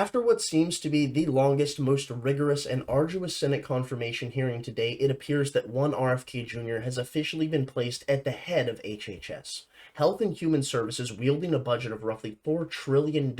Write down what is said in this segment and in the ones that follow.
After what seems to be the longest, most rigorous, and arduous Senate confirmation hearing to date, it appears that one RFK Jr. has officially been placed at the head of HHS, Health and Human Services, wielding a budget of roughly $4 trillion,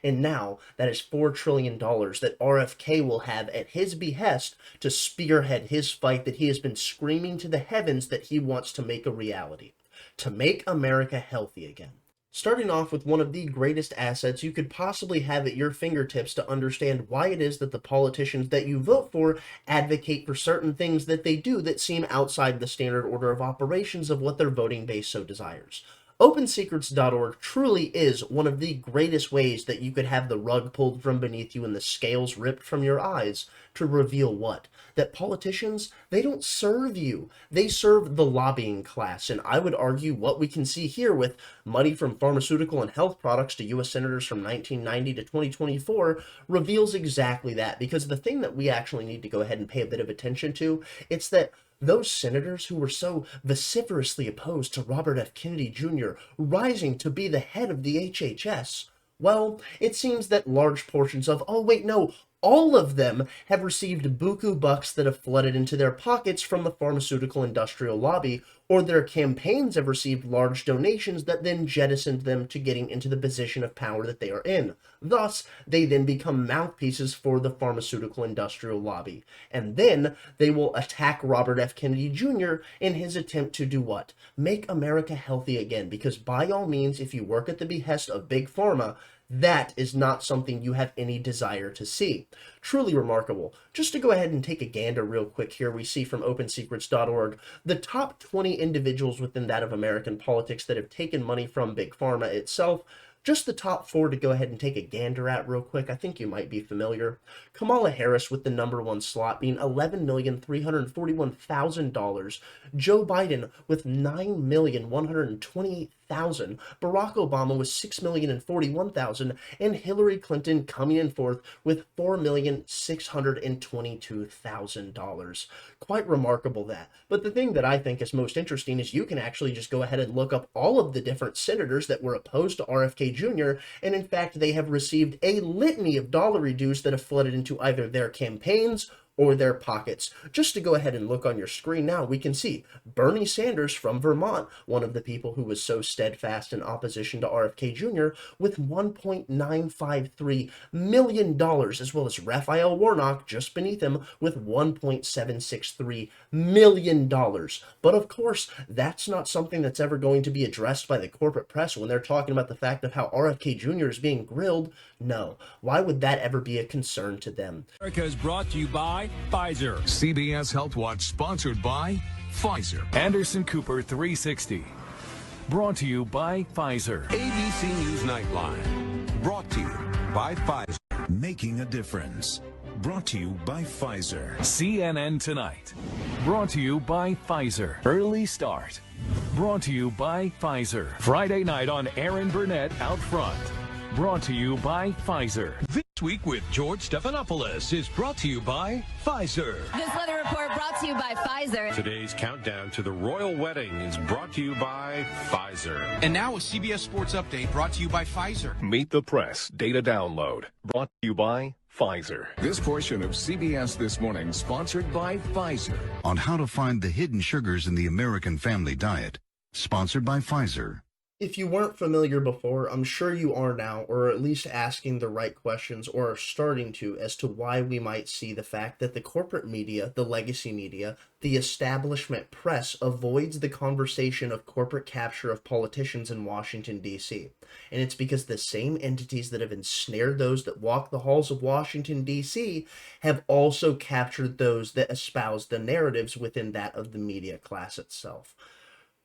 and now that is $4 trillion that RFK will have at his behest to spearhead his fight that he has been screaming to the heavens that he wants to make a reality, to make America healthy again. Starting off with one of the greatest assets you could possibly have at your fingertips to understand why it is that the politicians that you vote for advocate for certain things that they do that seem outside the standard order of operations of what their voting base so desires. OpenSecrets.org truly is one of the greatest ways that you could have the rug pulled from beneath you and the scales ripped from your eyes to reveal what? That politicians, they don't serve you. They serve the lobbying class. And I would argue what we can see here with money from pharmaceutical and health products to U.S. senators from 1990 to 2024 reveals exactly that. Because the thing that we actually need to go ahead and pay a bit of attention to, it's that those senators who were so vociferously opposed to Robert F. Kennedy Jr. rising to be the head of the HHS, well, it seems that large portions of, oh wait, no, all of them have received buku bucks that have flooded into their pockets from the pharmaceutical industrial lobby, or their campaigns have received large donations that then jettisoned them to getting into the position of power that they are in. Thus, they then become mouthpieces for the pharmaceutical industrial lobby. And then they will attack Robert F. Kennedy Jr. in his attempt to do what? Make America healthy again. Because by all means, if you work at the behest of Big Pharma, that is not something you have any desire to see. Truly remarkable. Just to go ahead and take a gander real quick here, we see from OpenSecrets.org the top 20 individuals within that of American politics that have taken money from Big Pharma itself. Just the top 4 to go ahead and take a gander at real quick. I think you might be familiar. Kamala Harris with the number 1 slot being $11,341,000. Joe Biden with $9,128,000. Barack Obama with $6,041,000. And Hillary Clinton coming in fourth with $4,622,000. Quite remarkable that. But the thing that I think is most interesting is you can actually just go ahead and look up all of the different senators that were opposed to RFK Jr., and in fact they have received a litany of dollar dues that have flooded into either their campaigns or their pockets. Just to go ahead and look on your screen now, we can see Bernie Sanders from Vermont, one of the people who was so steadfast in opposition to RFK Jr., with $1.953 million, as well as Raphael Warnock just beneath him with $1.763 million. But of course, that's not something that's ever going to be addressed by the corporate press when they're talking about the fact of how RFK Jr. is being grilled. No, why would that ever be a concern to them? America is brought to you by Pfizer. CBS Health Watch sponsored by Pfizer. Anderson Cooper 360. Brought to you by Pfizer. ABC News Nightline. Brought to you by Pfizer. Making a difference. Brought to you by Pfizer. CNN Tonight. Brought to you by Pfizer. Early Start. Brought to you by Pfizer. Friday night on Aaron Burnett Out Front. Brought to you by Pfizer. This Week with George Stephanopoulos is brought to you by Pfizer. This weather report brought to you by Pfizer. Today's countdown to the royal wedding is brought to you by Pfizer. And now a CBS Sports Update brought to you by Pfizer. Meet the Press Data Download brought to you by Pfizer. This portion of CBS This Morning sponsored by Pfizer. On how to find the hidden sugars in the American family diet. Sponsored by Pfizer. If you weren't familiar before, I'm sure you are now, or at least asking the right questions, or are starting to, as to why we might see the fact that the corporate media, the legacy media, the establishment press avoids the conversation of corporate capture of politicians in Washington, D.C. And it's because the same entities that have ensnared those that walk the halls of Washington, D.C. have also captured those that espouse the narratives within that of the media class itself.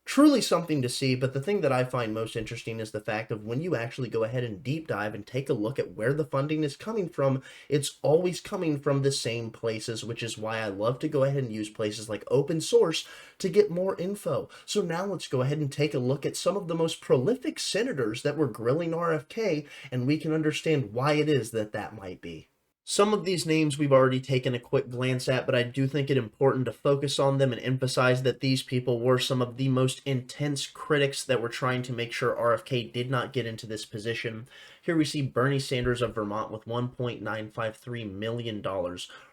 Truly something to see, but the thing that I find most interesting is the fact of when you actually go ahead and deep dive and take a look at where the funding is coming from, it's always coming from the same places, which is why I love to go ahead and use places like open source to get more info. So now let's go ahead and take a look at some of the most prolific senators that were grilling RFK, and we can understand why it is that that might be. Some of these names we've already taken a quick glance at, but I do think it important to focus on them and emphasize that these people were some of the most intense critics that were trying to make sure RFK did not get into this position. Here we see Bernie Sanders of Vermont with $1.953 million,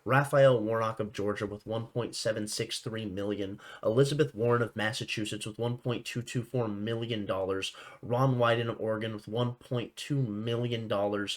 Raphael Warnock of Georgia with $1.763 million, Elizabeth Warren of Massachusetts with $1.224 million, Ron Wyden of Oregon with $1.2 million,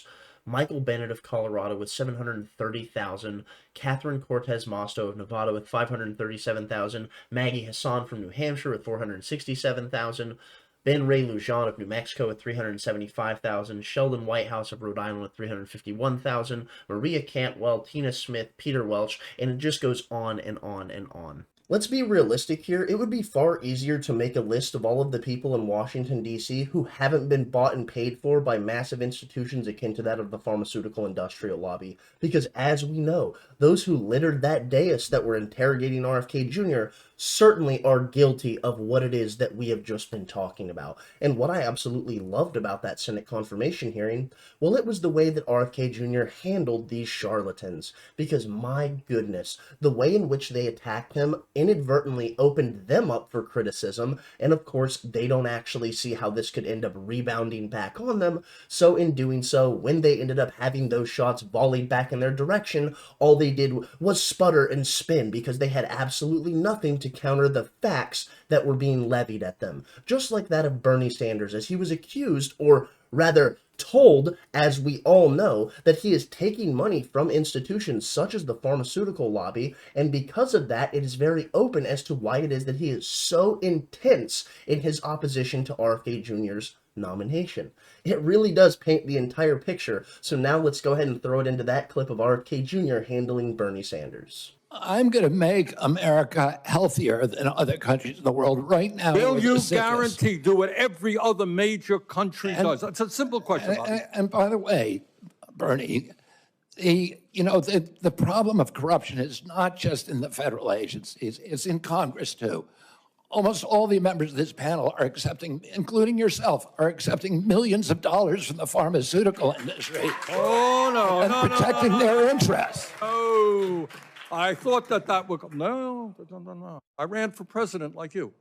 Michael Bennett of Colorado with $730,000, Catherine Cortez Masto of Nevada with $537,000, Maggie Hassan from New Hampshire with $467,000, Ben Ray Lujan of New Mexico with $375,000, Sheldon Whitehouse of Rhode Island with $351,000, Maria Cantwell, Tina Smith, Peter Welch, and it just goes on and on and on. Let's be realistic here. It would be far easier to make a list of all of the people in Washington, D.C. who haven't been bought and paid for by massive institutions akin to that of the pharmaceutical industrial lobby. Because as we know, those who littered that dais that were interrogating RFK Jr. certainly are guilty of what it is that we have just been talking about. And what I absolutely loved about that Senate confirmation hearing, well, it was the way that RFK Jr. handled these charlatans. Because my goodness, the way in which they attacked him inadvertently opened them up for criticism, and of course they don't actually see how this could end up rebounding back on them, so in doing so, when they ended up having those shots volleyed back in their direction, all they did was sputter and spin because they had absolutely nothing to counter the facts that were being levied at them. Just like that of Bernie Sanders, as he was accused, or rather told, as we all know, that he is taking money from institutions such as the pharmaceutical lobby, and because of that, it is very open as to why it is that he is so intense in his opposition to RFK Jr.'s nomination. It really does paint the entire picture, so now let's go ahead and throw it into that clip of RFK Jr. handling Bernie Sanders. I'm going to make America healthier than other countries in the world right now. Will you guarantee do what every other major country does? It's a simple question. And by the way, Bernie, the problem of corruption is not just in the federal agencies, it's in Congress too. Almost all the members of this panel are accepting, including yourself, are accepting millions of dollars from the pharmaceutical industry. Oh, no, and protecting their interests. Oh, I thought that would come. No. I ran for president like you.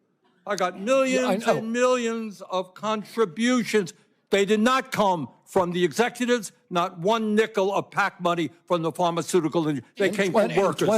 I got millions and millions of contributions. They did not come from the executives, not one nickel of PAC money from the pharmaceutical industry. They came from workers.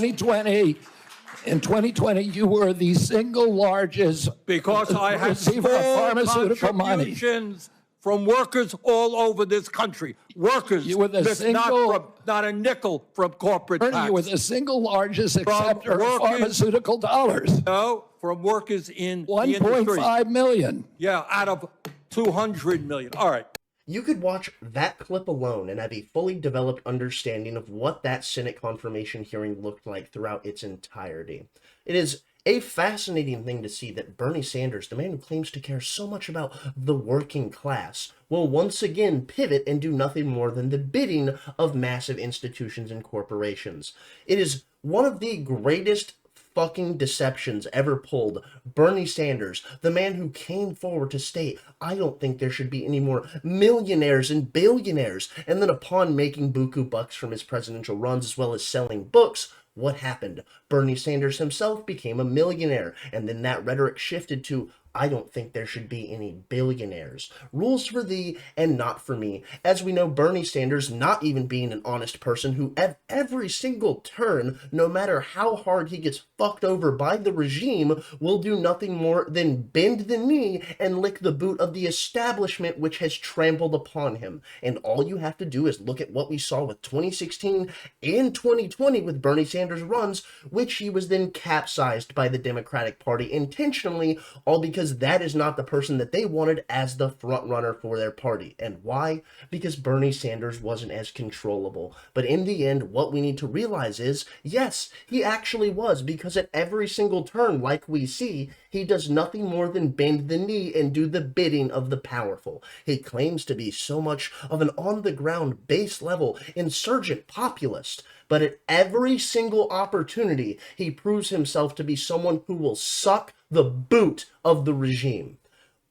In 2020, you were the single largest because I had receiver of pharmaceutical contributions from workers all over this country. Workers, you were the not a nickel from corporate tax. You were the single largest acceptor of pharmaceutical dollars. No, from workers in 1.5 million. Yeah, out of 200 million. All right. You could watch that clip alone and have a fully developed understanding of what that Senate confirmation hearing looked like throughout its entirety. It is a fascinating thing to see that Bernie Sanders, the man who claims to care so much about the working class, will once again pivot and do nothing more than the bidding of massive institutions and corporations. It is one of the greatest fucking deceptions ever pulled. Bernie Sanders, the man who came forward to state, I don't think there should be any more millionaires and billionaires, and then upon making buku bucks from his presidential runs as well as selling books, what happened? Bernie Sanders himself became a millionaire, and then that rhetoric shifted to, I don't think there should be any billionaires. Rules for thee and not for me. As we know, Bernie Sanders, not even being an honest person who at every single turn, no matter how hard he gets fucked over by the regime, will do nothing more than bend the knee and lick the boot of the establishment which has trampled upon him. And all you have to do is look at what we saw with 2016 and 2020 with Bernie Sanders runs, which he was then capsized by the Democratic Party intentionally, all because that is not the person that they wanted as the front runner for their party. And why? Because Bernie Sanders wasn't as controllable. But in the end, what we need to realize is, yes, he actually was, because at every single turn, like we see, he does nothing more than bend the knee and do the bidding of the powerful. He claims to be so much of an on-the-ground, base-level, insurgent populist, but at every single opportunity, he proves himself to be someone who will suck the boot of the regime.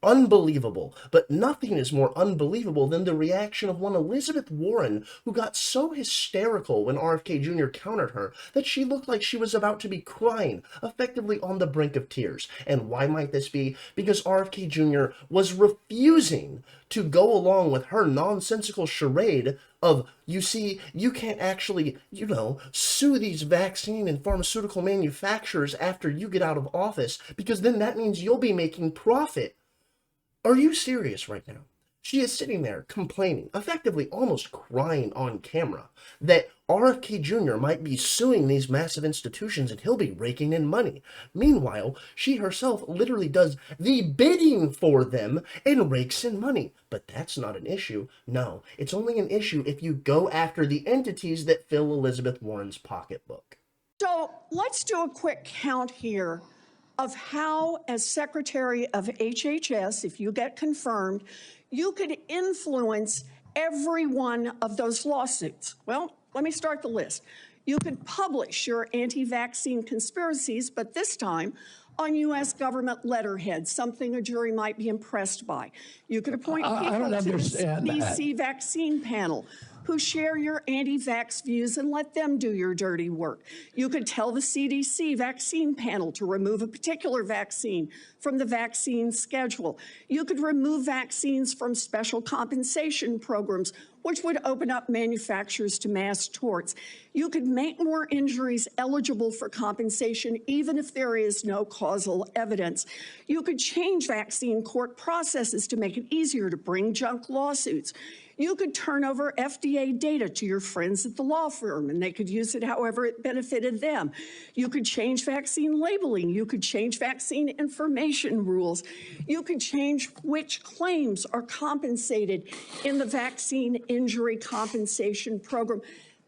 Unbelievable. But nothing is more unbelievable than the reaction of one Elizabeth Warren, who got so hysterical when RFK Jr. countered her that she looked like she was about to be crying, effectively on the brink of tears. And why might this be? Because RFK Jr. was refusing to go along with her nonsensical charade of, you see, you can't actually, sue these vaccine and pharmaceutical manufacturers after you get out of office, because then that means you'll be making profit. Are you serious right now? She is sitting there complaining, effectively almost crying on camera, that RFK Jr. might be suing these massive institutions and he'll be raking in money. Meanwhile, she herself literally does the bidding for them and rakes in money. But that's not an issue. No, it's only an issue if you go after the entities that fill Elizabeth Warren's pocketbook. So let's do a quick count here of how, as Secretary of HHS, if you get confirmed, you could influence every one of those lawsuits. Well, let me start the list. You could publish your anti-vaccine conspiracies, but this time on U.S. government letterhead, something a jury might be impressed by. You could appoint people to the CDC vaccine panel who share your anti-vax views and let them do your dirty work. You could tell the CDC vaccine panel to remove a particular vaccine from the vaccine schedule. You could remove vaccines from special compensation programs, which would open up manufacturers to mass torts. You could make more injuries eligible for compensation even if there is no causal evidence. You could change vaccine court processes to make it easier to bring junk lawsuits. You could turn over FDA data to your friends at the law firm, and they could use it however it benefited them. You could change vaccine labeling. You could change vaccine information rules. You could change which claims are compensated in the vaccine injury compensation program.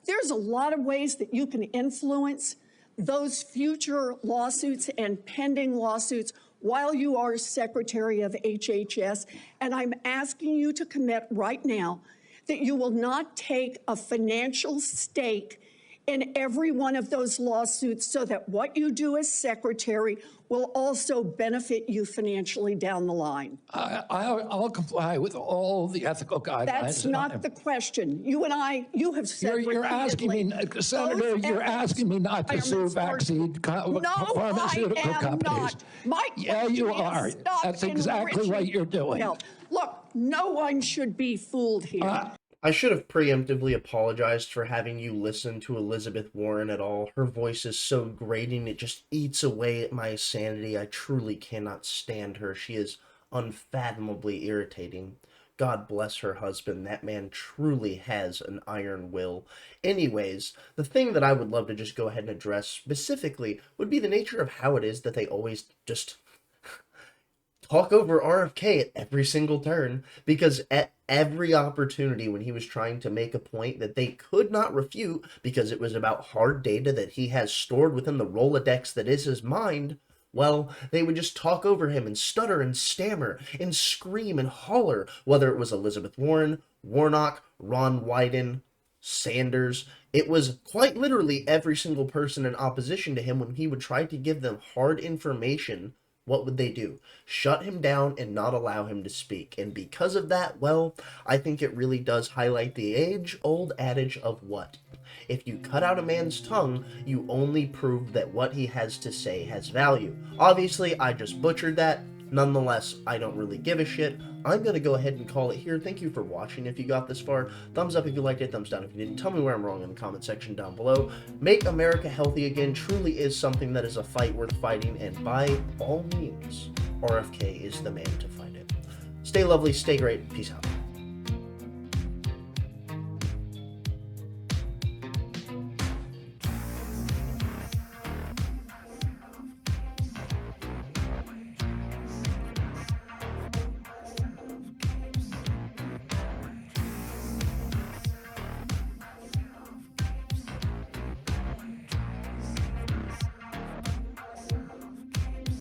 There's a lot of ways that you can influence those future lawsuits and pending lawsuits while you are Secretary of HHS, and I'm asking you to commit right now that you will not take a financial stake in every one of those lawsuits so that what you do as Secretary will also benefit you financially down the line. I'll comply with all the ethical guidelines. That's not the question. You and I, you have said You're asking me, Senator, you're asking me not to sue vaccine pharmaceutical companies. Yeah, you are. That's exactly what you're doing. Look, no one should be fooled here. I should have preemptively apologized for having you listen to Elizabeth Warren at all. Her voice is so grating, it just eats away at my sanity. I truly cannot stand her. She is unfathomably irritating. God bless her husband. That man truly has an iron will. Anyways, the thing that I would love to just go ahead and address specifically would be the nature of how it is that they always just talk over RFK at every single turn, because at every opportunity when he was trying to make a point that they could not refute because it was about hard data that he has stored within the Rolodex that is his mind, well, they would just talk over him and stutter and stammer and scream and holler, whether it was Elizabeth Warren, Warnock, Ron Wyden, Sanders. It was quite literally every single person in opposition to him. When he would try to give them hard information, what would they do? Shut him down and not allow him to speak. And because of that, well, I think it really does highlight the age-old adage of what? If you cut out a man's tongue, you only prove that what he has to say has value. Obviously, I just butchered that. Nonetheless, I don't really give a shit. I'm going to go ahead and call it here. Thank you for watching if you got this far. Thumbs up if you liked it, thumbs down if you didn't. Tell me where I'm wrong in the comment section down below. Make America healthy again truly is something that is a fight worth fighting, and by all means, RFK is the man to fight it. Stay lovely, stay great, peace out.